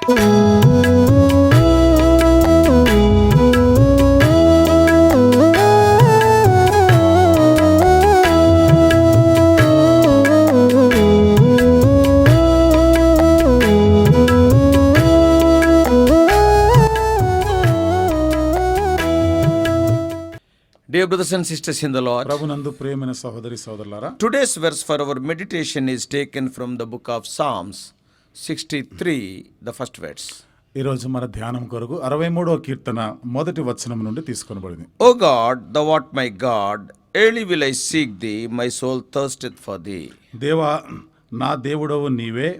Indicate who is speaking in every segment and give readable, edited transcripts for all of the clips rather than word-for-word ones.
Speaker 1: Dear brothers and sisters in the Lord,
Speaker 2: ప్రభునందు ప్రియమైన సహోదరి సోదరులారా,
Speaker 1: today's verse for our meditation is taken from the book of Psalms 63, the first verse.
Speaker 2: ఈ రోజు మన ధ్యానం కొరకు 63వ కీర్తన మొదటి వచనం నుండి తీసుకొనబడింది.
Speaker 1: O God, thou art my God, early will I seek thee, my soul thirsteth for thee.
Speaker 2: దేవా, నా దేవుడవు నీవే,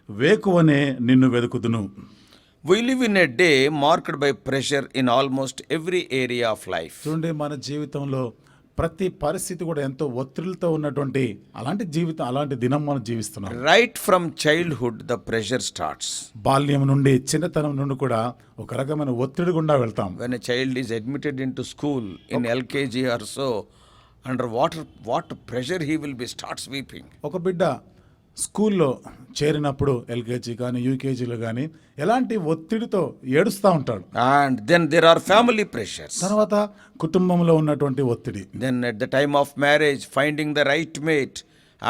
Speaker 2: వేకువనే నిన్ను వెదుకుదును.
Speaker 1: We live in a day marked by pressure in almost every area of life.
Speaker 2: చూడండి, మన జీవితంలో ప్రతి పరిస్థితి కూడా ఎంతో ఒత్తిడితో ఉన్నటువంటి అలాంటి దినం మనం జీవిస్తున్నాం.
Speaker 1: Right from childhood the pressure starts.
Speaker 2: బాల్యం నుండి, చిన్నతనం నుండి కూడా ఒక రకమైన ఒత్తిడి గుండా వెళ్తాం.
Speaker 1: When a child is admitted into school in LKG or so, under what pressure he will be starts weeping.
Speaker 2: ఒక బిడ్డ స్కూల్లో చేరినప్పుడు ఎల్కేజీ కానీ యూకేజీలో కానీ ఎలాంటి ఒత్తిడితో ఏడుస్తూ ఉంటాడు.
Speaker 1: And then there are family pressures.
Speaker 2: తర్వాత కుటుంబంలో ఉన్నటువంటి ఒత్తిడి.
Speaker 1: Then at the time of marriage, finding the right mate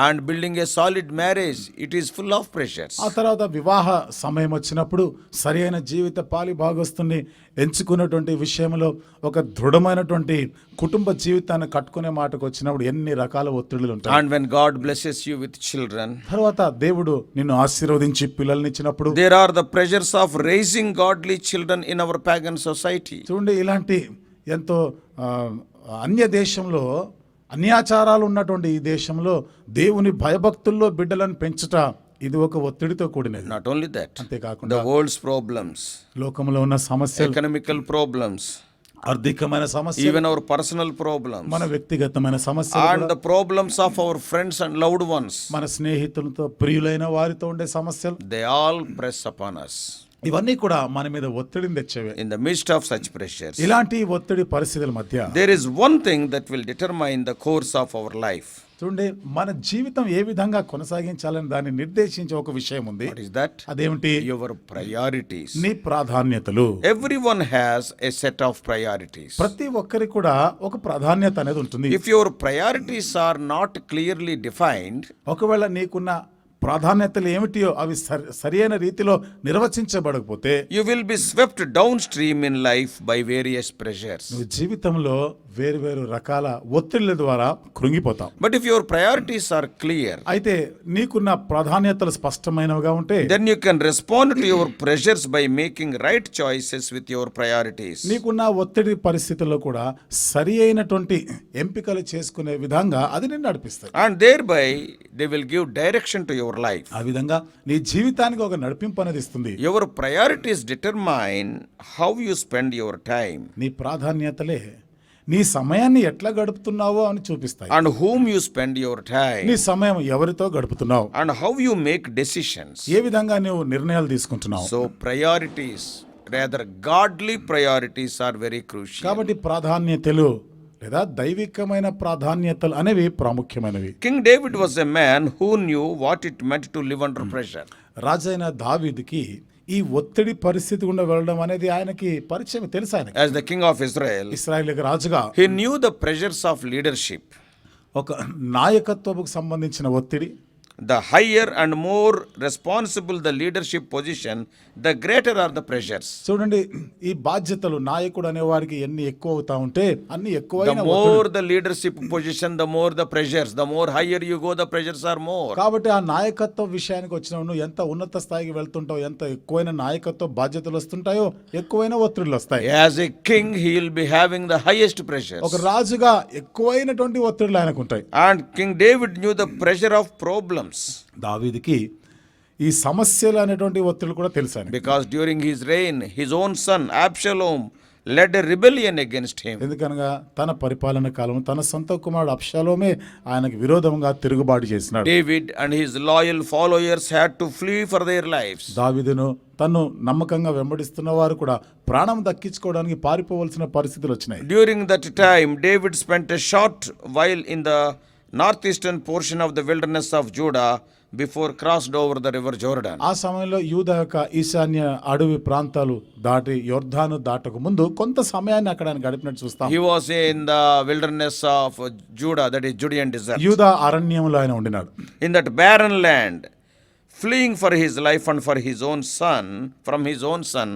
Speaker 1: and building a solid marriage, it is full of pressures.
Speaker 2: ఆ తర్వాత వివాహ సమయం వచ్చినప్పుడు సరైన జీవిత పాలి భాగస్తుని ఎంచుకున్నటువంటి విషయంలో ఒక దృఢమైనటువంటి కుటుంబ జీవితాన్ని కట్టుకునే మాటకు వచ్చినప్పుడు ఎన్ని రకాల ఒత్తిడులు ఉంటాయి.
Speaker 1: And when God blesses you with children,
Speaker 2: తర్వాత దేవుడు నిన్ను ఆశీర్వదించి పిల్లల్ని ఇచ్చినప్పుడు
Speaker 1: there are the pressures of raising godly children in our pagan society.
Speaker 2: చూడండి, ఇలాంటి ఎంతో అన్య దేశంలో అన్యాచారాలు ఉన్నటువంటి ఈ దేశంలో దేవుని భయభక్తుల్లో బిడ్డలను పెంచుట ఇది ఒక ఒత్తిడితో కూడినది.
Speaker 1: Not only that,
Speaker 2: అంతేకాకుండా
Speaker 1: the world's problems,
Speaker 2: లోకంలో ఉన్న సమస్యలు,
Speaker 1: economical problems,
Speaker 2: ఆర్థికమైన సమస్యలు,
Speaker 1: even our personal problems,
Speaker 2: మన వ్యక్తిగతమైన సమస్యలు,
Speaker 1: and the problems of our friends and loved ones,
Speaker 2: మన స్నేహితులతో ప్రియులైన వారితో ఉండే సమస్యలు,
Speaker 1: they all press upon us.
Speaker 2: ఇవన్నీ కూడా మన మీద ఒత్తిడిని తెచ్చేవే.
Speaker 1: In the midst of such pressures,
Speaker 2: ఇలాంటి ఒత్తిడి పరిస్థితుల మధ్య
Speaker 1: there is one thing that will determine the course of our life.
Speaker 2: చూడండి, మన జీవితం ఏ విధంగా కొనసాగించాలని దాన్ని నిర్దేశించే ఒక విషయం ఉంది.
Speaker 1: What is that?
Speaker 2: అదేమిటి?
Speaker 1: Your priorities.
Speaker 2: నీ ప్రాధాన్యతలు.
Speaker 1: Everyone has a set of priorities.
Speaker 2: ప్రతి ఒక్కరికి కూడా ఒక ప్రాధాన్యత అనేది ఉంటుంది.
Speaker 1: If your priorities are not clearly defined,
Speaker 2: ఒకవేళ నీకున్న ప్రాధాన్యతలు ఏమిటియో అవి సరైన రీతిలో నిర్వచించబడకపోతే
Speaker 1: you will be swept downstream in life by various pressures.
Speaker 2: నువ్వు జీవితంలో వేరు రకాల ఒత్తిళ్ల ద్వారా కృంగిపోతావు.
Speaker 1: But if your priorities are clear,
Speaker 2: అయితే నీకున్న ప్రాధాన్యతలు స్పష్టమైనవిగా ఉంటే
Speaker 1: then you can respond to your pressures by making right choices with your priorities.
Speaker 2: నీకున్న ఒత్తిడి పరిస్థితుల్లో కూడా సరి అయినటువంటి ఎంపికలు చేసుకునే విధంగా అది నిన్ను నడిపిస్తాయి.
Speaker 1: And thereby they will give direction to your life.
Speaker 2: ఆ విధంగా నీ జీవితానికి ఒక నడిపింపు అనేది ఇస్తుంది.
Speaker 1: Your priorities determine how you spend your time.
Speaker 2: నీ ప్రాధాన్యతలే నీ సమయాన్ని ఎట్లా గడుపుతున్నావో అని చూపిస్తాయి.
Speaker 1: And whom you spend your time.
Speaker 2: నీ సమయం ఎవరితో గడుపుతున్నావు.
Speaker 1: And how you make decisions.
Speaker 2: ఏ విధంగా నువ్వు నిర్ణయాలు తీసుకుంటున్నావు.
Speaker 1: So priorities, rather godly priorities are very crucial.
Speaker 2: కాబట్టి ప్రాధాన్యతలు లేదా దైవికమైన ప్రాధాన్యతలు అనేవి ప్రాముఖ్యమైనవి.
Speaker 1: King David was a man who knew what it meant to live under pressure.
Speaker 2: రాజైన దావీదుకి ఈ ఒత్తిడి పరిస్థితి గుండా వెళ్ళడం అనేది ఆయనకి పరిచయం తెలుసు. ఆయనకి
Speaker 1: As the king of Israel,
Speaker 2: ఇశ్రాయేలుకి రాజుగా
Speaker 1: he knew the pressures of leadership.
Speaker 2: ఒక నాయకత్వకు సంబంధించిన ఒత్తిడి.
Speaker 1: The higher and more responsible the leadership position, the greater are the pressures.
Speaker 2: చూడండి, ఈ బాధ్యతలు నాయకుడు అనేవాడికి ఎన్ని ఎక్కువ అవుతా ఉంటే అన్ని
Speaker 1: The
Speaker 2: ఎక్కువైన
Speaker 1: more the leadership position, the more the pressures. The more higher you go, the pressures are more.
Speaker 2: కాబట్టి ఆ నాయకత్వ విషయానికి వచ్చినప్పుడు నువ్వు ఎంత ఉన్నత స్థాయికి వెళ్తుంటావు, ఎంత ఎక్కువైన నాయకత్వ బాధ్యతలు వస్తుంటాయో ఎక్కువైన ఒత్తిడులు వస్తాయి.
Speaker 1: As a king, he will be having the highest pressures.
Speaker 2: ఒక రాజుగా ఎక్కువైనటువంటి ఒత్తిడులు ఆయనకు ఉంటాయి.
Speaker 1: And King David knew the pressure of problems.
Speaker 2: దావీదుకి ఈ సమస్యలు అనేటువంటి ఒత్తిడి కూడా తెలుసు.
Speaker 1: Because during his reign, his own son Absalom led a rebellion against him.
Speaker 2: ఎందుకనగా తన పరిపాలన కాలం తన సొంత కుమారుడు అబ్షాలోమే ఆయనకు విరోధంగా తిరుగుబాటు చేసినాడు.
Speaker 1: David and his loyal followers had to flee for their lives.
Speaker 2: దావీదును తను నమ్మకంగా వెంబడిస్తున్న వారు కూడా ప్రాణం దక్కించుకోవడానికి పారిపోవలసిన పరిస్థితులు వచ్చినాయి.
Speaker 1: During that time, David spent a short while in the northeastern portion of the wilderness of Judah, before crossed over the river Jordan.
Speaker 2: ఆ సమయంలో యూదా యొక్క ఈశాన్య అడవి ప్రాంతాలు దాటి యొర్దాను దాటకు ముందు కొంత సమయాన్ని అక్కడ ఆయన గడిపినట్టు చూస్తాం.
Speaker 1: He was in the wilderness of Judah, that is Judean desert.
Speaker 2: యూదా అరణ్యంలో ఆయన ఉండినాడు.
Speaker 1: In that barren land, fleeing for his life and for his own son, from his own son,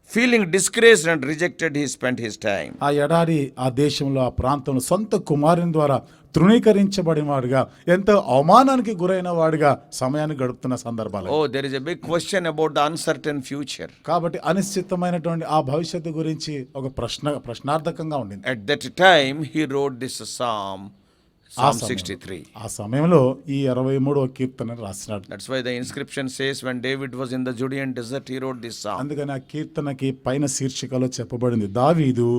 Speaker 1: feeling disgraced and rejected, he spent his time.
Speaker 2: ఆ ఎడారి ఆ దేశంలో ఆ ప్రాంతంలో సొంత కుమారుని ద్వారా తృణీకరించబడిన వాడుగా ఎంతో అవమానానికి గురైన వాడిగా సమయాన్ని గడుపుతున్న సందర్భాలు.
Speaker 1: Oh, there is a big question about the uncertain future.
Speaker 2: కాబట్టి అనిశ్చితమైనటువంటి ఆ భవిష్యత్తు గురించి ఒక ప్రశ్నార్థకంగా ఉండింది.
Speaker 1: At that time, he wrote this psalm, Psalm 63.
Speaker 2: ఆ సమయంలో ఈ 23వ కీర్తన రాసినాడు.
Speaker 1: That's why the inscription says when David was in the Judean desert, he wrote this psalm.
Speaker 2: అందుకని ఆ కీర్తనకి పైన శీర్షికలో చెప్పబడింది, దావీదు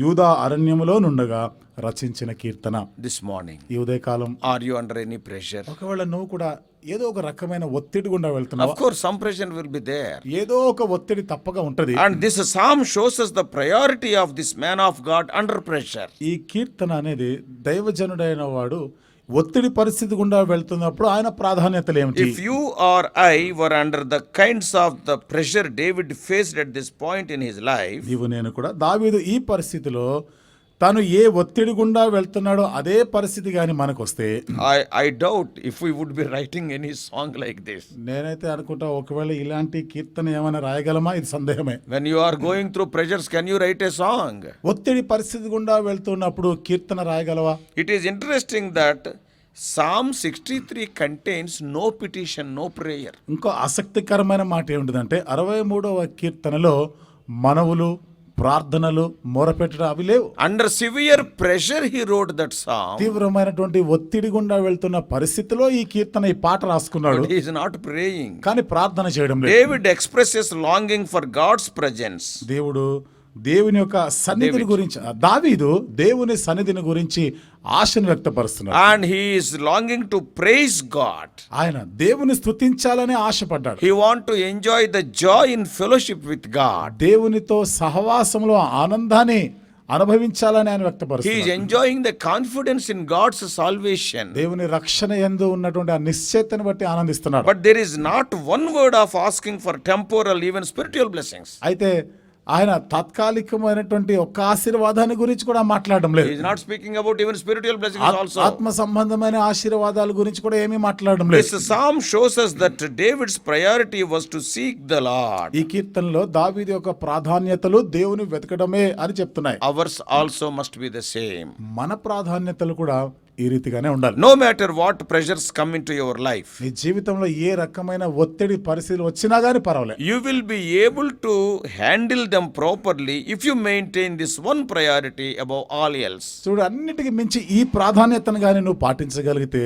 Speaker 2: యూదా అరణ్యములో నుండగా రచించిన కీర్తన.
Speaker 1: This morning,
Speaker 2: ఈ ఉదయకాలం
Speaker 1: are you under any pressure?
Speaker 2: ఒకవేళ నువ్వు కూడా ఏదో ఒక రకమైన ఒత్తిడి గుండా వెళ్తున్నావు.
Speaker 1: Of course, some pressure will be there.
Speaker 2: ఏదో ఒక ఒత్తిడి తప్పగా ఉంటది.
Speaker 1: And this psalm shows us the priority of this man of God under pressure.
Speaker 2: ఈ కీర్తన అనేది దైవజనుడైన వాడు ఒత్తిడి పరిస్థితి గుండా వెళ్తున్నప్పుడు ఆయన ప్రాధాన్యతలు ఏమిటి?
Speaker 1: If you or I were under the kinds of the pressure David faced at this point in his life,
Speaker 2: నీవు నేను కూడా దావీదు ఈ పరిస్థితిలో తాను ఏ ఒత్తిడి గుండా వెళ్తున్నాడో అదే పరిస్థితి గాని మనకు వస్తే
Speaker 1: I doubt if we would be writing any song like this.
Speaker 2: నేనైతే అనుకుంటా ఒకవేళ ఇలాంటి కీర్తన ఏమైనా రాయగలమా, ఇది సందేహమే.
Speaker 1: When you are going through pressures, can you write a song?
Speaker 2: ఒత్తిడి పరిస్థితి గుండా వెళ్తున్నప్పుడు కీర్తన రాయగలవా?
Speaker 1: It is interesting that Psalm 63 contains no petition, no prayer.
Speaker 2: ఇంకో ఆసక్తికరమైన మాట ఏమిటంటే 63వ కీర్తనలో మనవులు, ప్రార్థనలు, మొరపెట్టడం అవి లేవు.
Speaker 1: Under severe pressure he wrote that psalm.
Speaker 2: తీవ్రమైనటువంటి ఒత్తిడి గుండా వెళ్తున్న పరిస్థితిలో ఈ కీర్తన, ఈ పాట రాసుకున్నాడు.
Speaker 1: But he is not praying.
Speaker 2: కానీ ప్రార్థన చేయడం లేదు.
Speaker 1: David expresses longing for God's presence.
Speaker 2: దేవుని యొక్క సన్నిధిని గురించి, దావీదు దేవుని సన్నిధిని గురించి ఆశను వ్యక్తపరుస్తున్నాడు.
Speaker 1: And he is longing to praise God.
Speaker 2: ఆయన దేవుని స్తుతించాలని ఆశపడ్డాడు.
Speaker 1: He want to enjoy the joy in fellowship with God.
Speaker 2: దేవునితో సహవాసంలో ఆనందాన్ని అనుభవించాలని ఆయన
Speaker 1: He is
Speaker 2: వ్యక్తపరుస్తున్నాడు.
Speaker 1: enjoying the confidence in God's salvation.
Speaker 2: దేవుని రక్షణ యందు ఉన్నటువంటి ఆ నిశ్చయతను బట్టి ఆనందిస్తున్నాడు.
Speaker 1: But there is not one word of asking for temporal, even spiritual blessings.
Speaker 2: అయితే ఆయన తాత్కాలికమైనటువంటి ఒక్క ఆశీర్వాదాన్ని గురించి కూడా మాట్లాడడం
Speaker 1: He
Speaker 2: లేదు.
Speaker 1: is not speaking about even spiritual blessings also.
Speaker 2: ఆత్మ సంబంధమైన ఆశీర్వాదాల గురించి కూడా ఏమీ మాట్లాడడం లేదు.
Speaker 1: This psalm shows us that David's priority was to seek the Lord.
Speaker 2: ఈ కీర్తనలో దావీదు యొక్క ప్రాధాన్యతలు దేవుని వెతకడమే అని చెప్తున్నాయి.
Speaker 1: Ours also must be the same.
Speaker 2: మన ప్రాధాన్యతలు కూడా ఈ రీతిగానే ఉండాలి.
Speaker 1: No matter what pressures come into your life,
Speaker 2: నీ జీవితంలో ఏ రకమైన ఒత్తిడి పరిస్థితులు వచ్చినా గానీ పర్వాలేదు.
Speaker 1: you will be able to handle them properly if you maintain this one priority above all else.
Speaker 2: చూడు, అన్నిటికీ మించి ఈ ప్రాధాన్యతను గానీ నువ్వు పాటించగలిగితే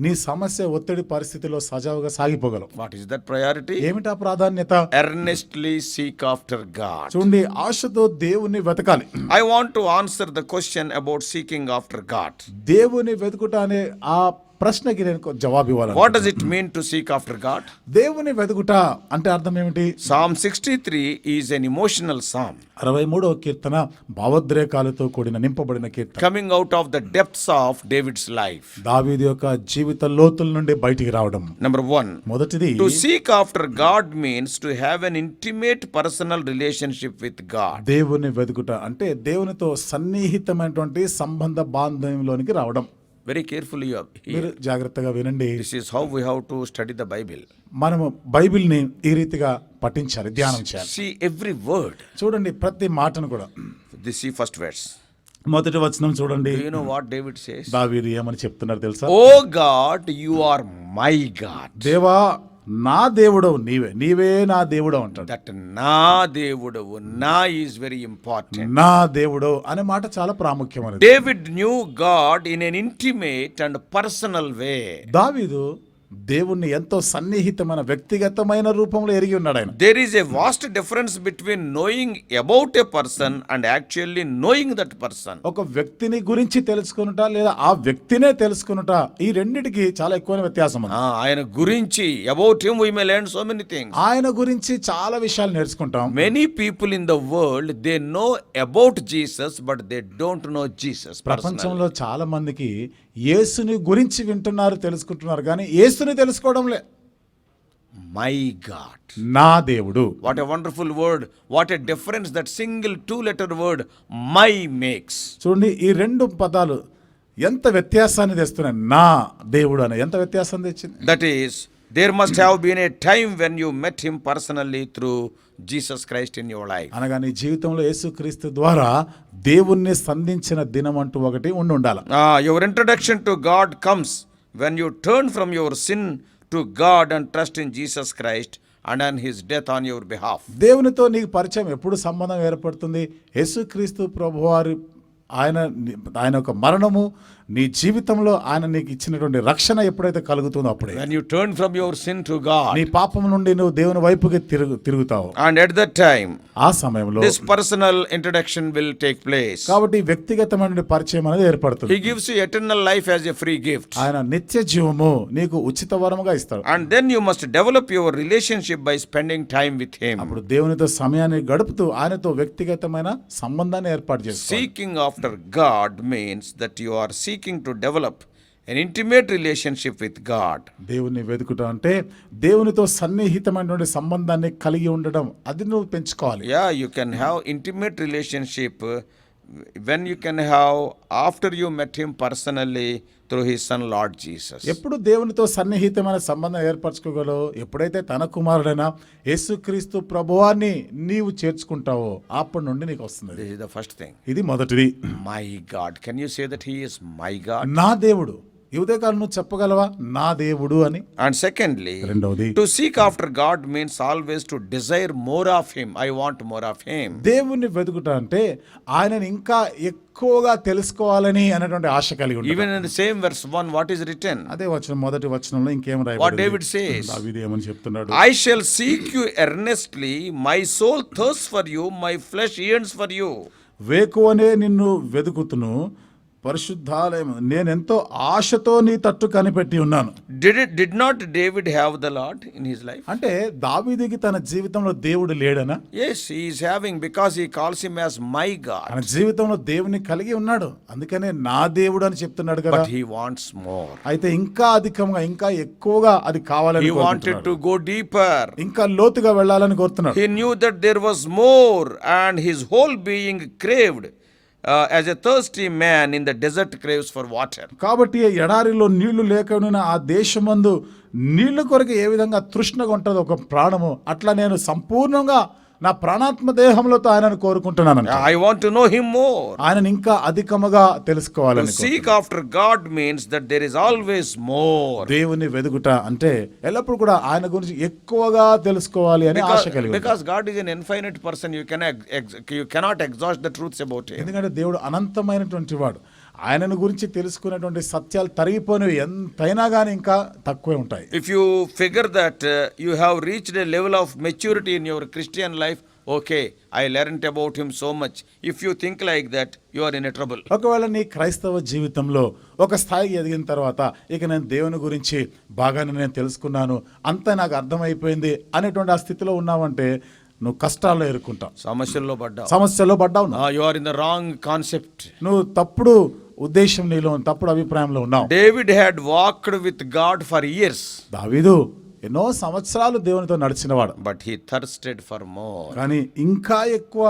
Speaker 2: నీ సమస్య ఒత్తిడి పరిస్థితిలో సజావుగా సాగిపోగలవు.
Speaker 1: What is that priority?
Speaker 2: ఏమిటా ప్రాధాన్యత?
Speaker 1: Earnestly seek after God.
Speaker 2: చూడండి, ఆశతో దేవుని వెతకాలి.
Speaker 1: I want to answer the question about seeking after God.
Speaker 2: దేవుని వెతుకుట అనే ఆ ప్రశ్నకి నేను జవాబు ఇవ్వాలి.
Speaker 1: What does it mean to seek after God?
Speaker 2: దేవుని వెతుకుట అంటే అర్థం ఏమిటి?
Speaker 1: Psalm 63 is an emotional psalm.
Speaker 2: 63వ కీర్తన భావోద్రేకాలతో కూడిన నింపబడిన కీర్తన.
Speaker 1: Coming out of the depths of David's life.
Speaker 2: దావీదు యొక్క జీవిత లోతుల నుండి బయటికి రావడం.
Speaker 1: Number 1.
Speaker 2: మొదటిది,
Speaker 1: To seek after God means to have an intimate personal relationship with God.
Speaker 2: దేవుని వెతుకుట అంటే దేవునితో సన్నిహితమైనటువంటి సంబంధ బాంధవ్యంలోనికి రావడం.
Speaker 1: Very carefully you
Speaker 2: మీరు
Speaker 1: hear.
Speaker 2: జాగ్రత్తగా వినండి.
Speaker 1: This is how we have to study the Bible.
Speaker 2: మనము బైబిల్ని ఈ రీతిగా పఠించాలి, ధ్యానం చేయాలి.
Speaker 1: See every word.
Speaker 2: చూడండి ప్రతి మాటను కూడా.
Speaker 1: See first verse.
Speaker 2: మొదటి వచనం చూడండి.
Speaker 1: Do you know what David says?
Speaker 2: దావీదు ఏమని చెప్తున్నారు తెలుసా?
Speaker 1: Oh God, you are my God.
Speaker 2: దేవా, నా దేవుడవు నీవే, నీవే నా దేవుడవు అంటాడు.
Speaker 1: That నా దేవుడవు, నా is very important.
Speaker 2: నా దేవుడవు అనే మాట చాలా ప్రాముఖ్యమైనది.
Speaker 1: David knew God in an intimate and personal way.
Speaker 2: దావీదు దేవుణ్ణి ఎంతో సన్నిహితమైన వ్యక్తిగతమైన రూపంలో ఎరిగి ఉన్నాడు ఆయన.
Speaker 1: There is a vast difference between knowing about a person and actually knowing that person.
Speaker 2: ఒక వ్యక్తిని గురించి తెలుసుకునుట లేదా ఆ వ్యక్తినే తెలుసుకునుట, ఈ రెండిటికి చాలా ఎక్కువైన వ్యత్యాసం ఉంది.
Speaker 1: ఆయన గురించి, about him we may learn so many things.
Speaker 2: ఆయన గురించి చాలా విషయాలు నేర్చుకుంటాం.
Speaker 1: Many people in the world, they know about Jesus but they don't know Jesus personally.
Speaker 2: ప్రపంచంలో చాలా మందికి యేసుని గురించి వింటున్నారు, తెలుసుకుంటున్నారు, కానీ యేసుని తెలుసుకోవడంలే.
Speaker 1: My God.
Speaker 2: నా దేవుడు.
Speaker 1: What a wonderful word. What a difference that single two-letter word my makes.
Speaker 2: చూడండి, ఈ రెండు పదాలు ఎంత వ్యత్యాసాన్ని తెస్తున్నాయి. నా దేవుడు అనే ఎంత వ్యత్యాసం తెచ్చింది.
Speaker 1: That is, there must have been a time when you met him personally through Jesus Christ in your life.
Speaker 2: అనగా నీ జీవితంలో యేసుక్రీస్తు ద్వారా దేవుణ్ణి సంధించిన దినం అంటూ ఒకటి ఉండాలి.
Speaker 1: Your introduction to God comes when you turn from your sin to God and trust in Jesus Christ and on his death on your behalf.
Speaker 2: దేవునితో నీకు పరిచయం ఎప్పుడు సంబంధం ఏర్పడుతుంది? యేసుక్రీస్తు ప్రభువారి ఆయన యొక్క మరణము నీ జీవితంలో ఆయన నీకు ఇచ్చినటువంటి రక్షణ ఎప్పుడైతే కలుగుతుందో అప్పుడే.
Speaker 1: When you turn from your sin to God.
Speaker 2: నీ పాపం నుండి నువ్వు దేవుని వైపుకి తిరుగుతావు.
Speaker 1: And at that time,
Speaker 2: ఆ సమయంలో
Speaker 1: this personal introduction will take place.
Speaker 2: కాబట్టి వ్యక్తిగతమైన పరిచయం అనేది ఏర్పడుతుంది.
Speaker 1: He gives you eternal life as a free gift.
Speaker 2: ఆయన నిత్య జీవము నీకు ఉచిత వరముగా ఇస్తాడు.
Speaker 1: And then you must develop your relationship by spending time with him.
Speaker 2: అప్పుడు దేవునితో సమయాన్ని గడుపుతూ ఆయనతో వ్యక్తిగతమైన సంబంధాన్ని ఏర్పాటు చేసుకోవాలి.
Speaker 1: Seeking after God means that you are seeking to develop an intimate relationship with God.
Speaker 2: దేవుని వెతుకుట అంటే దేవునితో సన్నిహితమైనటువంటి సంబంధాన్ని కలిగి ఉండడం, అది నువ్వు పెంచుకోవాలి.
Speaker 1: Yeah, you can have intimate relationship when you can have after you met him personally through his son Lord Jesus.
Speaker 2: ఎప్పుడు దేవునితో సన్నిహితమైన సంబంధం ఏర్పరచుకోగలవు? ఎప్పుడైతే తన కుమారుడైన యేసుక్రీస్తు ప్రభువాన్ని నీవు చేర్చుకుంటావో అప్పటి నుండి నీకు వస్తుంది.
Speaker 1: This is the first thing.
Speaker 2: ఇది మొదటిది.
Speaker 1: My God. Can you say that he is my God?
Speaker 2: నా దేవుడు. ఈ ఉదయకాలం నువ్వు చెప్పగలవా నా దేవుడు అని?
Speaker 1: And secondly,
Speaker 2: రెండవది,
Speaker 1: to seek after God means always to desire more of him. I want more of him.
Speaker 2: దేవుణ్ణి వెతుకుట అంటే ఆయనని ఇంకా ఎక్కువగా తెలుసుకోవాలని అనేటువంటి ఆశ కలిగి ఉంటాడు.
Speaker 1: Even in the same verse 1, what is written?
Speaker 2: అదే వచనం, మొదటి వచనంలో ఇంకేం రాయబడింది?
Speaker 1: What David says?
Speaker 2: దావీదు ఏమని చెప్తున్నాడు?
Speaker 1: I shall seek you earnestly, my soul thirsts for you, my flesh yearns for you.
Speaker 2: వేకువనే నిన్ను వెతుకుతును, పరిశుద్ధాలయం నేనెంతో ఆశతో నీ తట్టు కనిపెట్టి ఉన్నాను.
Speaker 1: Did not David have the Lord in his life?
Speaker 2: అంటే దావీదుకి తన జీవితంలో దేవుడు లేడనా?
Speaker 1: Yes, he is having, because he calls him as my God.
Speaker 2: తన జీవితంలో దేవుని కలిగి ఉన్నాడు, అందుకనే నా దేవుడు అని చెప్తున్నాడు కదా.
Speaker 1: But he wants more.
Speaker 2: అయితే ఇంకా అధికంగా, ఇంకా ఎక్కువగా అది కావాలని
Speaker 1: He wanted to go deeper.
Speaker 2: ఇంకా లోతుగా వెళ్ళాలని కోరుతున్నాడు.
Speaker 1: He knew that there was more, and his whole being craved. As a thirsty man in the desert craves for water.
Speaker 2: కాబట్టి ఎడారిలో నీళ్లు లేకుండా ఆ దేశమందు నీళ్ల కొరకు ఏ విధంగా తృష్ణగా ఉంటుందో ఒక ప్రాణము, అట్లా నేను సంపూర్ణంగా నా ప్రాణాత్మ దేహంలోతో ఆయనను కోరుకుంటున్నాను.
Speaker 1: I want to know him more.
Speaker 2: ఆయనను ఇంకా అధికముగా తెలుసుకోవాలని.
Speaker 1: Seek after God means that there is always more.
Speaker 2: దేవుని వెదుగుట అంటే ఎల్లప్పుడు కూడా ఆయన గురించి ఎక్కువగా తెలుసుకోవాలి అని ఆశ కలిగి.
Speaker 1: Because God is an infinite person, you cannot exhaust the truths about him.
Speaker 2: ఎందుకంటే దేవుడు అనంతమైనటువంటి వాడు. ఆయనను గురించి తెలుసుకునేటువంటి సత్యాలు తరిగిపోయినవి ఎంతైనా కానీ ఇంకా తక్కువే ఉంటాయి.
Speaker 1: If you figure that you have reached a level of maturity in your Christian life, okay, I learned about him so much. If you think like that, you are in a trouble.
Speaker 2: ఒకవేళ నీ క్రైస్తవ జీవితంలో ఒక స్థాయికి ఎదిగిన తర్వాత ఇక నేను దేవుని గురించి బాగానే నేను తెలుసుకున్నాను, అంతా నాకు అర్థమైపోయింది అనేటువంటి ఆ స్థితిలో ఉన్నావంటే నువ్వు కష్టాల్లో ఎదుర్కొంటావు, సమస్యల్లో పడ్డావు.
Speaker 1: You are in the wrong concept.
Speaker 2: నువ్వు తప్పుడు ఉద్దేశం, నీలో తప్పుడు అభిప్రాయంలో ఉన్నావు.
Speaker 1: David had walked with God for years.
Speaker 2: దావీదు ఎన్నో సంవత్సరాలు దేవునితో నడిచినవాడు.
Speaker 1: But he thirsted for more.
Speaker 2: కానీ ఇంకా ఎక్కువ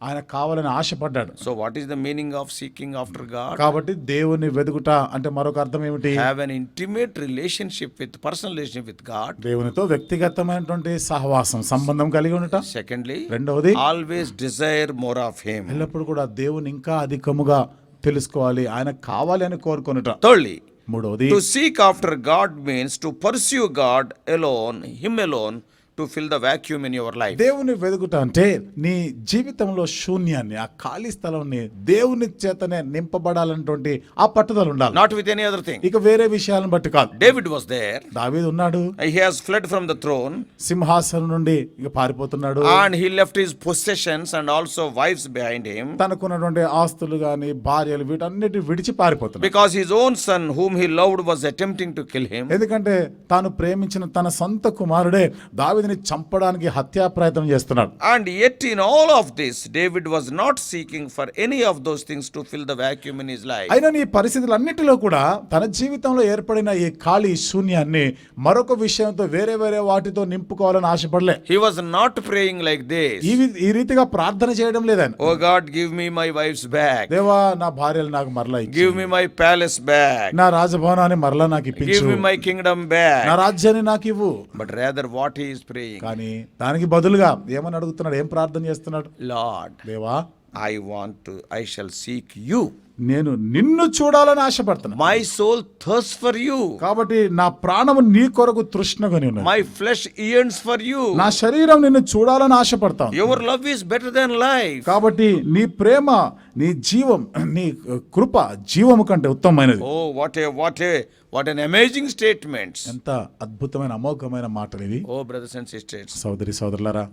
Speaker 2: ఆయన కావాలని ఆశపడ్డాడు.
Speaker 1: So what is the meaning of seeking after God?
Speaker 2: కాబట్టి దేవుని వెదుగుట అంటే మరొక అర్థం ఏమిటి?
Speaker 1: Have an intimate relationship with, personal relationship with God.
Speaker 2: దేవునితో వ్యక్తిగతమైనటువంటి సహవాసం, సంబంధం కలిగి ఉండటం.
Speaker 1: Secondly,
Speaker 2: రెండవది,
Speaker 1: always desire more of him.
Speaker 2: ఎల్లప్పుడు కూడా దేవుని ఇంకా అధికముగా తెలుసుకోవాలి, ఆయన కావాలి అని కోరుకొనుట.
Speaker 1: Thirdly,
Speaker 2: మూడవది,
Speaker 1: to seek after God means to pursue God alone, him alone, to fill the vacuum in your life.
Speaker 2: దేవుని వెదుగుట అంటే నీ జీవితంలో శూన్యాన్ని, ఆ ఖాళీ స్థలాన్ని దేవుని చేతనే నింపబడాలన్నటువంటి ఆ పట్టుదల ఉండాలి.
Speaker 1: Not with any other thing.
Speaker 2: ఇక వేరే విషయాలను బట్టి కాదు.
Speaker 1: David was there.
Speaker 2: దావీదు ఉన్నాడు.
Speaker 1: He has fled from the throne.
Speaker 2: సింహాసనం నుండి ఇక పారిపోతున్నాడు.
Speaker 1: And he left his possessions and also wives behind him.
Speaker 2: తనకున్నటువంటి ఆస్తులు గాని, భార్యలు, వీటన్నిటి విడిచి పారిపోతున్నాడు.
Speaker 1: Because his own son whom he loved was attempting to kill him.
Speaker 2: ఎందుకంటే తాను ప్రేమించిన తన సొంత కుమారుడే దావీదుని దావీదుని చంపడానికి హత్యా ప్రయత్నం చేస్తున్నాడు.
Speaker 1: And yet in all of this, David was not seeking for any of those things to fill the vacuum in his life.
Speaker 2: అయినా ఈ పరిస్థితులన్నిటిలో కూడా తన జీవితంలో ఏర్పడిన ఈ ఖాళీ శూన్యాన్ని మరొక విషయంతో వేరే వేరే వాటితో నింపుకోవాలని ఆశపడలే.
Speaker 1: He was not praying like this.
Speaker 2: ఈ రీతిగా ప్రార్థన చేయడం లేదని.
Speaker 1: Oh God, give me my wife's back.
Speaker 2: దేవా నా భార్యలు నాకు మరలా ఇచ్చి,
Speaker 1: Give me my palace back.
Speaker 2: నా రాజభవనాన్ని మరలా నాకు ఇప్పించు,
Speaker 1: Give me my kingdom back.
Speaker 2: నా రాజ్యాన్ని నాకు ఇవ్వు.
Speaker 1: But rather what he is praying.
Speaker 2: కానీ దానికి బదులుగా ఏమని అడుగుతున్నాడు, ఏం ప్రార్థన చేస్తున్నాడు?
Speaker 1: Lord,
Speaker 2: దేవా
Speaker 1: I shall seek you.
Speaker 2: నేను నిన్ను చూడాలని ఆశపడుతున్నా.
Speaker 1: My soul thirsts for you.
Speaker 2: కాబట్టి నా ప్రాణము నీ కొరకు తృష్ణగొని ఉన్నది.
Speaker 1: My flesh yearns for you.
Speaker 2: నా శరీరం నిన్ను చూడాలని ఆశపడతాను.
Speaker 1: Your love is better than life.
Speaker 2: కాబట్టి నీ ప్రేమ, నీ జీవం, నీ కృప జీవము కంటే ఉత్తమమైనది.
Speaker 1: Oh, what an amazing statement.
Speaker 2: ఎంత అద్భుతమైన అమోఘమైన మాటలు ఇవి.
Speaker 1: Oh, brothers and sisters.
Speaker 2: సోదరి సోదరులారా,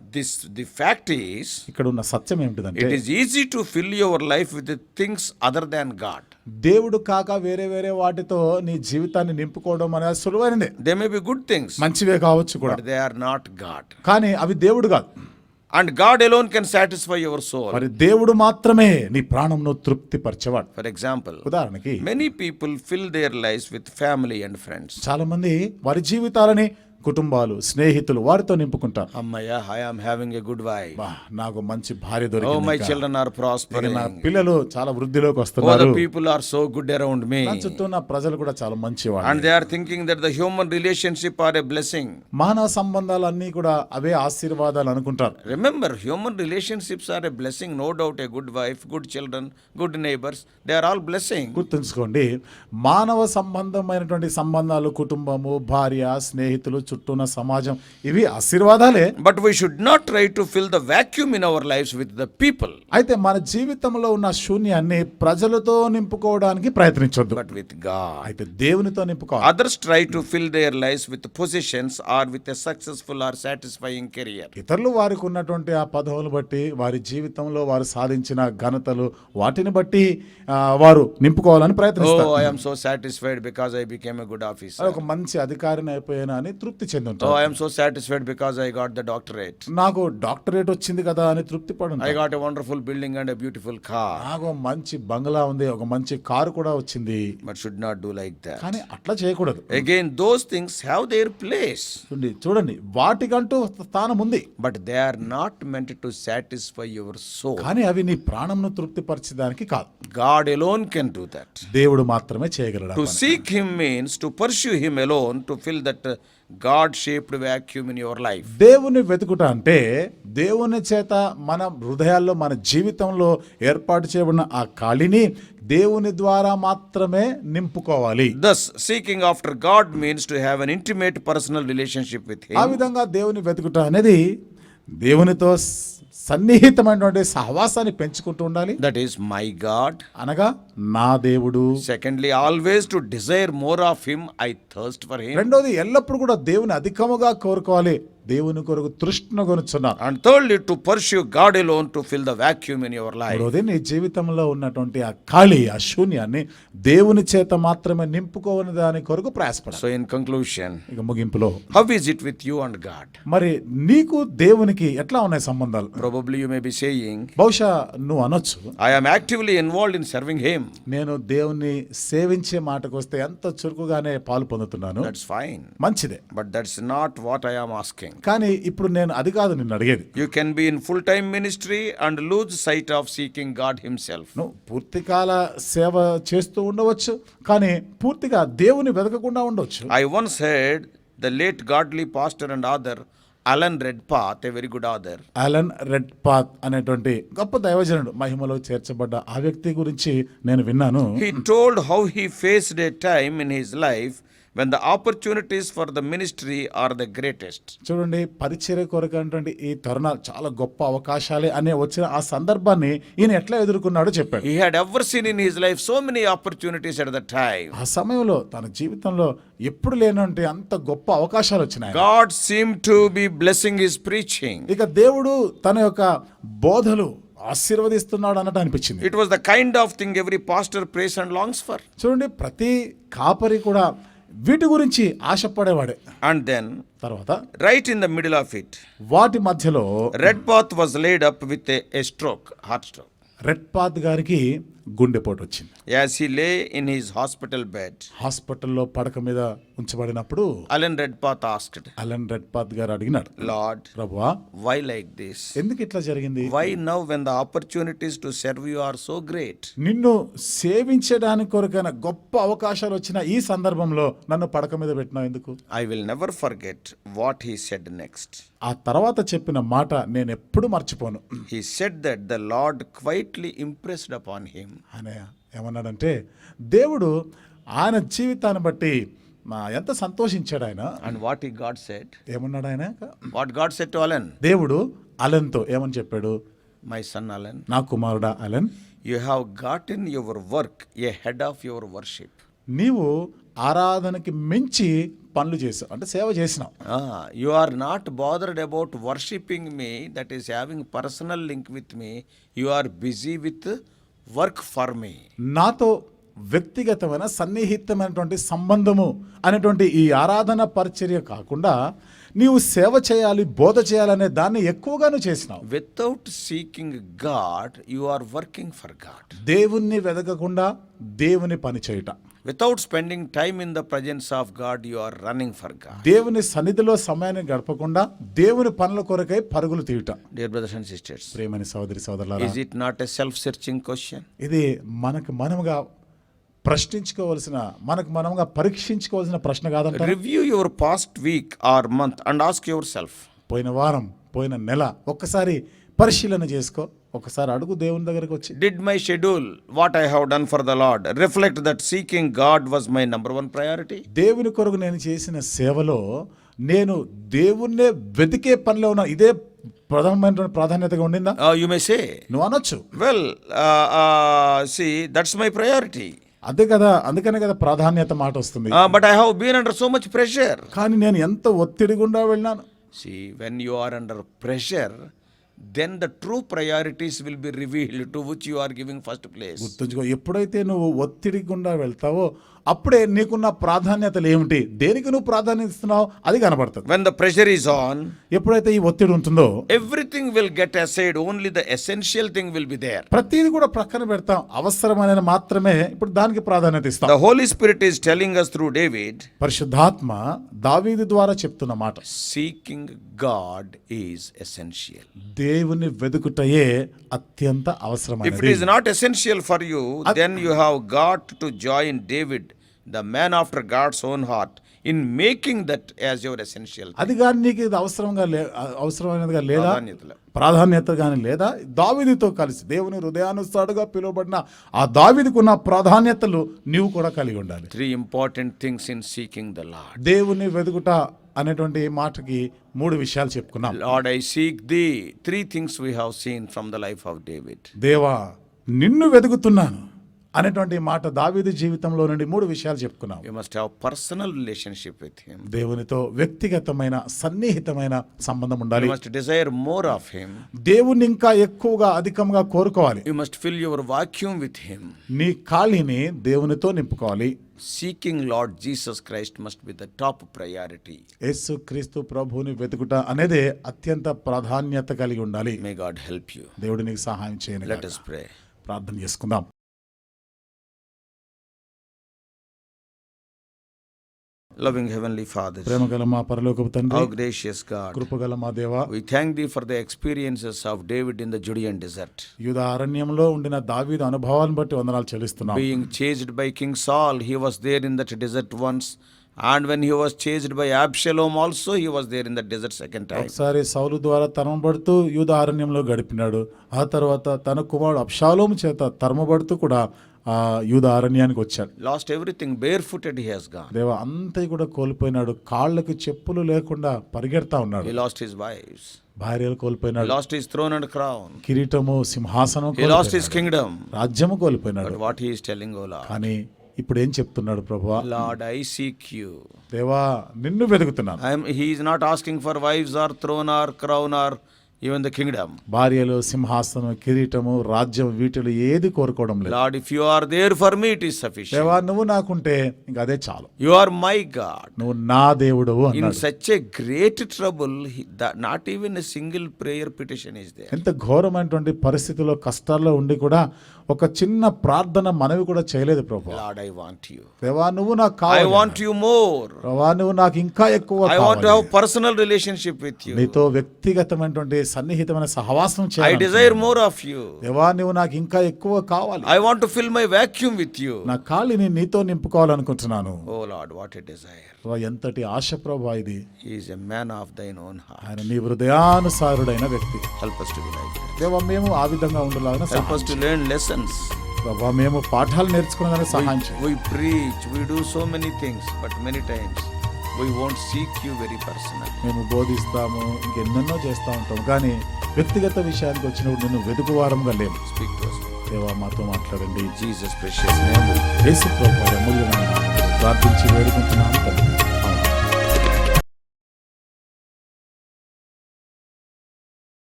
Speaker 1: The fact is,
Speaker 2: ఇక్కడ ఉన్న సత్యం ఏమిటిదంటే,
Speaker 1: it is easy to fill your life with the things other than God.
Speaker 2: దేవుడు కాక వేరే వేరే వాటితో నీ జీవితాన్ని నింపుకోవడం అనేది సులువైనదే.
Speaker 1: They may be good things,
Speaker 2: మంచివే కావచ్చు కూడా,
Speaker 1: but they are not God.
Speaker 2: కానీ అవి దేవుడు కాదు.
Speaker 1: And God alone can satisfy your soul.
Speaker 2: మరి దేవుడు మాత్రమే నీ ప్రాణంను తృప్తిపరచేవాడు.
Speaker 1: For example,
Speaker 2: ఉదాహరణకి
Speaker 1: many people fill their lives with family and friends.
Speaker 2: చాలా మంది వారి జీవితాలని కుటుంబాలు, స్నేహితులు వారితో నింపుకుంటారు.
Speaker 1: Ammaya, I am having a good wife.
Speaker 2: నాకు మంచి భార్య
Speaker 1: Oh,
Speaker 2: దొరికింది.
Speaker 1: my children are prospering.
Speaker 2: నా పిల్లలు చాలా వృద్ధిలోకి
Speaker 1: Oh,
Speaker 2: వస్తున్నారు.
Speaker 1: the people are so good around me.
Speaker 2: నా చుట్టూ ఉన్న ప్రజలు కూడా చాలా మంచివాళ్ళు.
Speaker 1: And they are thinking that the human relationship are a blessing.
Speaker 2: మానవ సంబంధాలన్నీ కూడా అవే ఆశీర్వాదాలు అనుకుంటారు.
Speaker 1: Remember, human relationships are a blessing, no doubt. A good wife, good children, good neighbors, they are all blessing.
Speaker 2: గుర్తుంచుకోండి, మానవ సంబంధమైనటువంటి సంబంధాలు, కుటుంబము, భార్య, స్నేహితులు, చుట్టూ ఉన్న సమాజం, ఇవి ఆశీర్వాదాలే.
Speaker 1: But we should not try to fill the vacuum in our lives with the people.
Speaker 2: అయితే మన జీవితంలో ఉన్న శూన్యాన్ని ప్రజలతో నింపుకోవడానికి ప్రయత్నించొద్దు,
Speaker 1: But with God.
Speaker 2: అయితే దేవునితో నింపుకోవాలి.
Speaker 1: Others try to fill their lives with possessions or with a successful or satisfying career.
Speaker 2: ఇతరులు వారికి ఉన్నటువంటి ఆ పదవులు బట్టి, వారి జీవితంలో వారు సాధించిన ఘనతలు, వాటిని బట్టి వారు నింపుకోవాలని ప్రయత్నిస్తారు.
Speaker 1: Oh, I am so satisfied because I became a good officer.
Speaker 2: ఒక మంచి అధికారిని అయిపోయాను అని తృప్తి చెంది
Speaker 1: Oh,
Speaker 2: ఉంటారు.
Speaker 1: I am so satisfied because I got the doctorate.
Speaker 2: నాకు డాక్టరేట్ వచ్చింది కదా అని తృప్తి పడు
Speaker 1: I got a wonderful building and a beautiful car.
Speaker 2: నాకు మంచి బంగ్లా ఉంది, ఒక మంచి కారు కూడా వచ్చింది.
Speaker 1: But should not do like that.
Speaker 2: కానీ అట్లా చేయకూడదు.
Speaker 1: Again, those things have their place.
Speaker 2: చూడండి వాటికంటూ స్థానం ఉంది,
Speaker 1: But they are not meant to satisfy your soul.
Speaker 2: కానీ అవి నీ ప్రాణంను తృప్తిపరచడానికి కాదు.
Speaker 1: God alone can do that.
Speaker 2: దేవుడు మాత్రమే చేయగలడు.
Speaker 1: To seek Him means to pursue Him alone to fill that God-shaped vacuum in your life.
Speaker 2: దేవుని వెతుకుట అంటే దేవుని చేత మన హృదయాల్లో, మన జీవితంలో ఏర్పాటు చేయబడిన ఆ ఖాళీని దేవుని ద్వారా మాత్రమే నింపుకోవాలి.
Speaker 1: Thus, seeking after God means to have an intimate personal relationship with
Speaker 2: ఆ
Speaker 1: Him.
Speaker 2: విధంగా దేవుని వెతుకుట అనేది దేవునితో సన్నిహితమైనటువంటి సహవాసాన్ని పెంచుకుంటూ ఉండాలి.
Speaker 1: That is my God.
Speaker 2: అనగా నా దేవుడు.
Speaker 1: Secondly, always to desire more of Him. I thirst for Him.
Speaker 2: రెండోది, ఎల్లప్పుడూ కూడా దేవుని అధికముగా కోరుకోవాలి, దేవుని కొరకు తృష్ణ కొనుచున్నారు.
Speaker 1: And thirdly, to pursue God alone to fill the vacuum in your life.
Speaker 2: మూడోది, నీ జీవితంలో ఉన్నటువంటి ఆ ఖాళీ, ఆ శూన్యాన్ని దేవుని చేత మాత్రమే నింపుకోవని దాని కొరకు ప్రయాసపడాలి.
Speaker 1: So in conclusion,
Speaker 2: ఇక ముగింపులో,
Speaker 1: how is it with you and God?
Speaker 2: మరి నీకు దేవునికి ఎట్లా ఉన్నాయి సంబంధాలు?
Speaker 1: Probably you may be saying,
Speaker 2: బహుశా నువ్వు అనొచ్చు,
Speaker 1: I am actively involved in serving Him.
Speaker 2: నేను దేవుని సేవించే మాటకు వస్తే ఎంత చురుకుగానే పాలు పొందుతున్నాను.
Speaker 1: That's fine.
Speaker 2: మంచిదే,
Speaker 1: But that's not what I am asking.
Speaker 2: కానీ ఇప్పుడు నేను అది కాదు నిన్ను అడిగేది.
Speaker 1: You can be in full-time ministry and lose sight of seeking God Himself.
Speaker 2: నువ్వు పూర్తికాల సేవ చేస్తూ ఉండవచ్చు, కానీ పూర్తిగా దేవుని వెతకకుండా ఉండవచ్చు.
Speaker 1: I once heard the late godly pastor and author Alan Redpath, a very good author.
Speaker 2: Alan Redpath అనేటువంటి గొప్ప దైవజనుడు, మహిమలో చేర్చబడ్డ ఆ వ్యక్తి గురించి నేను విన్నాను.
Speaker 1: He told how he faced a time in his life when the opportunities for the ministry are the greatest.
Speaker 2: చూడండి, పరిచర్య కొరకు అనేటువంటి ఈ తరుణాలు చాలా గొప్ప అవకాశాలే అనే వచ్చిన ఆ సందర్భాన్ని ఈయన ఎట్లా ఎదుర్కొన్నాడో చెప్పాడు.
Speaker 1: He had ever seen in his life so many opportunities at the time.
Speaker 2: ఆ సమయంలో తన జీవితంలో ఎప్పుడు లేనంటే అంత గొప్ప అవకాశాలు వచ్చినాయి.
Speaker 1: God seemed to be blessing his preaching.
Speaker 2: ఇక దేవుడు తన యొక్క బోధలు ఆశీర్వదిస్తున్నాడు అన్నట్టు అనిపించింది.
Speaker 1: It was the kind of thing every pastor prays and longs for.
Speaker 2: చూడండి, ప్రతి కాపరి కూడా వీటి గురించి ఆశపడేవాడే.
Speaker 1: And then,
Speaker 2: తర్వాత
Speaker 1: right in the middle of it,
Speaker 2: వాటి మధ్యలో
Speaker 1: Redpath was laid up with a stroke, heart stroke.
Speaker 2: రెడ్పాత్ గారికి గుండెపోటు వచ్చింది.
Speaker 1: As he lay in his hospital bed,
Speaker 2: హాస్పిటల్లో పడక మీద ఉంచబడినప్పుడు
Speaker 1: Alan Redpath asked,
Speaker 2: అలన్ రెడ్పాత్ గారు అడిగినాడు,
Speaker 1: Lord,
Speaker 2: ప్రభువా
Speaker 1: why like this?
Speaker 2: ఎందుకు ఇట్లా జరిగింది?
Speaker 1: Why now when the opportunities to serve you are so great?
Speaker 2: నిన్ను సేవించడానికి కొరకైన గొప్ప అవకాశాలు వచ్చిన ఈ సందర్భంలో నన్ను పడక మీద పెట్టినావు ఎందుకు?
Speaker 1: I will never forget what he said next.
Speaker 2: ఆ తర్వాత చెప్పిన మాట నేను ఎప్పుడు మర్చిపోను.
Speaker 1: He said that the Lord quietly impressed upon him.
Speaker 2: ఆయన ఏమన్నాడంటే దేవుడు ఆయన జీవితాన్ని బట్టి ఎంత సంతోషించాడు ఆయన.
Speaker 1: And what God said?
Speaker 2: ఏమన్నాడు ఆయన?
Speaker 1: What God said to Alan?
Speaker 2: దేవుడు అలెన్తో ఏమని చెప్పాడు?
Speaker 1: My son Alan,
Speaker 2: నా కుమారుడా Allen,
Speaker 1: you have gotten your work ahead of your worship.
Speaker 2: నీవు ఆరాధనకి మించి పనులు చేసావు, అంటే సేవ చేసినావు.
Speaker 1: You are not bothered about worshipping me, that is having personal link with me. You are busy with work for me.
Speaker 2: నాతో వ్యక్తిగతమైన సన్నిహితమైనటువంటి సంబంధము అనేటువంటి ఈ ఆరాధన పరిచర్య కాకుండా నీవు సేవ చేయాలి, బోధ చేయాలనే దాన్ని ఎక్కువగాను చేసినావు.
Speaker 1: Without seeking God, you are working for God.
Speaker 2: దేవుణ్ణి వెదకకుండా దేవుని పని చేయుట,
Speaker 1: Without spending time in the presence of God, you are running for God.
Speaker 2: దేవుని సన్నిధిలో సమయాన్ని గడపకుండా దేవుని పనుల కొరకై పరుగులు తీయుట.
Speaker 1: Dear brothers and sisters,
Speaker 2: ప్రేమని సోదరి సోదరులారా,
Speaker 1: is it not a self-searching question?
Speaker 2: ఇది మనకు మనముగా ప్రశ్నించుకోవాల్సిన, మనకు మనముగా పరీక్షించుకోవాల్సిన ప్రశ్న కాదంట.
Speaker 1: Review your past week or month and ask yourself,
Speaker 2: పోయిన వారం, పోయిన నెల ఒక్కసారి పరిశీలన చేసుకో, ఒకసారి అడుగు దేవుని దగ్గరికి వచ్చి.
Speaker 1: did my schedule, what I have done for the Lord, reflect that seeking God was my number one priority?
Speaker 2: దేవుని కొరకు నేను చేసిన సేవలో నేను దేవుణ్ణే వెతికే పనిలో ఉన్నా, ఇదే ప్రధానమైన ప్రాధాన్యతగా ఉండిందా?
Speaker 1: You may say,
Speaker 2: నువ్వు అనొచ్చు,
Speaker 1: well, see, that's my priority.
Speaker 2: అదే కదా, అందుకనే కదా ప్రాధాన్యత మాట వస్తుంది.
Speaker 1: But I have been under so much pressure.
Speaker 2: కానీ నేను ఎంత ఒత్తిడి గుండా వెళ్ళాను.
Speaker 1: See, when you are under pressure, then the true priorities will be revealed, to which you are giving first place.
Speaker 2: గుర్తుంచుకో, ఎప్పుడైతే నువ్వు ఒత్తిడి గుండా వెళ్తావో అప్పుడే నీకున్న ప్రాధాన్యతలు ఏమిటి, దేనికి నువ్వు ప్రాధాన్యత ఇస్తున్నావు అది కనబడుతుంది.
Speaker 1: When the pressure is on,
Speaker 2: ఎప్పుడైతే ఈ ఒత్తిడి ఉంటుందో
Speaker 1: everything will get aside, only the essential thing will be there.
Speaker 2: ప్రతిదీ కూడా ప్రక్కన పెడతాం, అవసరమైన మాత్రమే ఇప్పుడు దానికి ప్రాధాన్యత ఇస్తాం.
Speaker 1: The Holy Spirit is telling us through David,
Speaker 2: పరిశుద్ధాత్మ దావీదు ద్వారా చెప్తున్న మాట,
Speaker 1: seeking God is essential.
Speaker 2: దేవుని వెదుకుటయే అత్యంత
Speaker 1: If it
Speaker 2: అవసరమైనది.
Speaker 1: is not essential for you, then you have got to join David, the man after God's own heart, in making that as your essential.
Speaker 2: అది కానీ నీకు ఇది అవసరమైనదిగా లేదా,
Speaker 1: ప్రాధాన్యతలు.
Speaker 2: ప్రాధాన్యత కానీ లేదా, దావీదుతో కలిసి దేవుని హృదయానుసారుగా పిలువబడిన ఆ దావీదుకున్న ప్రాధాన్యతలు నీవు కూడా కలిగి ఉండాలి.
Speaker 1: 3 important things in seeking the Lord.
Speaker 2: దేవుని వెదుకుట అనేటువంటి మాటకి 3 విషయాలు చెప్పుకున్నాం.
Speaker 1: Lord, I seek thee. 3 things we have seen from the life of David.
Speaker 2: దేవా నిన్ను వెతుకుతున్నాను అనేటువంటి మాట దావీదు జీవితంలో నుండి 3 విషయాలు చెప్పుకున్నాం.
Speaker 1: You must have personal relationship with him.
Speaker 2: దేవునితో వ్యక్తిగతమైన సన్నిహితమైన సంబంధం ఉండాలి.
Speaker 1: You must desire more of him.
Speaker 2: దేవుని ఇంకా ఎక్కువగా అధికంగా కోరుకోవాలి.
Speaker 1: You must fill your vacuum with him.
Speaker 2: నీ ఖాళీని దేవునితో నింపుకోవాలి.
Speaker 1: Seeking Lord Jesus Christ must be the top priority.
Speaker 2: యేసు క్రీస్తు ప్రభువుని వెతుకుట అనేది అత్యంత ప్రాధాన్యత కలిగి ఉండాలి.
Speaker 1: May God help you.
Speaker 2: దేవుడు నీకు సహాయం చేయను.
Speaker 1: Let us pray.
Speaker 2: ప్రార్థన చేసుకుందాం.
Speaker 1: Loving Heavenly Father,
Speaker 2: ప్రేమగల మా పరలోకపు తండ్రి,
Speaker 1: how gracious God,
Speaker 2: కృపగల మా దేవా,
Speaker 1: we thank thee for the experiences of David in the Judean desert.
Speaker 2: యూదా అరణ్యంలో ఉండిన దావీదు అనుభవాలను బట్టి వందనాలు చెల్లిస్తున్నాం.
Speaker 1: Being chased by King Saul, he was there in that desert once. And when he was chased by Absalom also, he was there in the desert second time.
Speaker 2: ఒకసారి సౌలు ద్వారా తరమబడుతూ యూదా అరణ్యంలో గడిపినాడు. ఆ తర్వాత తన కుమారుడు అబ్షాలోము చేత తరమబడుతూ కూడా ఆ యూదా అరణ్యానికి వచ్చాడు.
Speaker 1: Lost everything, barefooted he has gone.
Speaker 2: దేవా అంతా కూడా కోల్పోయినాడు. కాళ్ళకి చెప్పులు లేకుండా పరిగెడతా ఉన్నాడు.
Speaker 1: He lost his wives.
Speaker 2: భార్యలు కోల్పోయినాడు.
Speaker 1: He lost his throne and crown.
Speaker 2: కిరీటము, సింహాసనం
Speaker 1: He lost his kingdom.
Speaker 2: రాజ్యము కోల్పోయినాడు.
Speaker 1: But what he is telling, O Lord,
Speaker 2: కానీ ఇప్పుడు ఏం చెప్తున్నాడు ప్రభువా?
Speaker 1: Lord, I seek you.
Speaker 2: దేవా నిన్ను వెతుకుతున్నాను.
Speaker 1: He is not asking for wives or throne or crown or even the kingdom.
Speaker 2: భార్యలు, సింహాసనం, కిరీటము, రాజ్యం వీటిలో ఏది కోరుకోవడం లేదు.
Speaker 1: Lord, if you are there for me, it is sufficient.
Speaker 2: దేవా నువ్వు నాకుంటే ఇంకా అదే చాలు.
Speaker 1: You are my God.
Speaker 2: నువ్వు నా దేవుడవు
Speaker 1: In
Speaker 2: అన్నాడు.
Speaker 1: such a great trouble, not even a single prayer petition is there.
Speaker 2: ఎంత ఘోరమైనటువంటి పరిస్థితిలో కష్టాల్లో ఉండి కూడా ఒక చిన్న ప్రార్థన మనవి కూడా చేయలేదు ప్రభు.
Speaker 1: Lord, I want you.
Speaker 2: దేవా నువ్వు నాకు
Speaker 1: I
Speaker 2: కావాలి.
Speaker 1: want you more.
Speaker 2: దేవా నువ్వు నాకు ఇంకా ఎక్కువ
Speaker 1: I want to
Speaker 2: కావాలి.
Speaker 1: have personal relationship with you.
Speaker 2: నీతో వ్యక్తిగతమైనటువంటి సన్నిహితమైన సహవాసం
Speaker 1: I
Speaker 2: చేయాలి.
Speaker 1: desire more of you.
Speaker 2: దేవా నువ్వు నాకు ఇంకా ఎక్కువ కావాలి.
Speaker 1: I want to fill my vacuum with you.
Speaker 2: నా ఖాళీని నీతో నింపుకోవాలనుకుంటున్నాను.
Speaker 1: Oh Lord, what a desire.
Speaker 2: దేవా, ఎంతటి ఆశ ప్రభు ఇది.
Speaker 1: He is a man of thine own heart.
Speaker 2: ఆయన నీ హృదయానుసారుడైన వ్యక్తి.
Speaker 1: Help us to be like that.
Speaker 2: దేవా మేము ఆ విధంగా ఉండలాగా
Speaker 1: Help
Speaker 2: సహాయం
Speaker 1: us to learn lessons.
Speaker 2: ప్రభా మేము పాఠాలు నేర్చుకున్నదాన్ని సహాయం చేయి.
Speaker 1: We preach, we do so many things, but many times we won't seek you very personally.
Speaker 2: మేము బోధిస్తాము, ఇంకెన్నెన్నో చేస్తూ ఉంటాం, కానీ వ్యక్తిగత విషయానికి వచ్చినప్పుడు నిన్ను వెతుకువారంగా లేము.
Speaker 1: Speak to us.
Speaker 2: దేవా మాతో మాట్లాడండి.
Speaker 1: In Jesus' precious name.
Speaker 2: యేసు ప్రభువు అమూల్యమైన నామములో ప్రార్థించి వేడుకుంటున్నాము తండ్రి.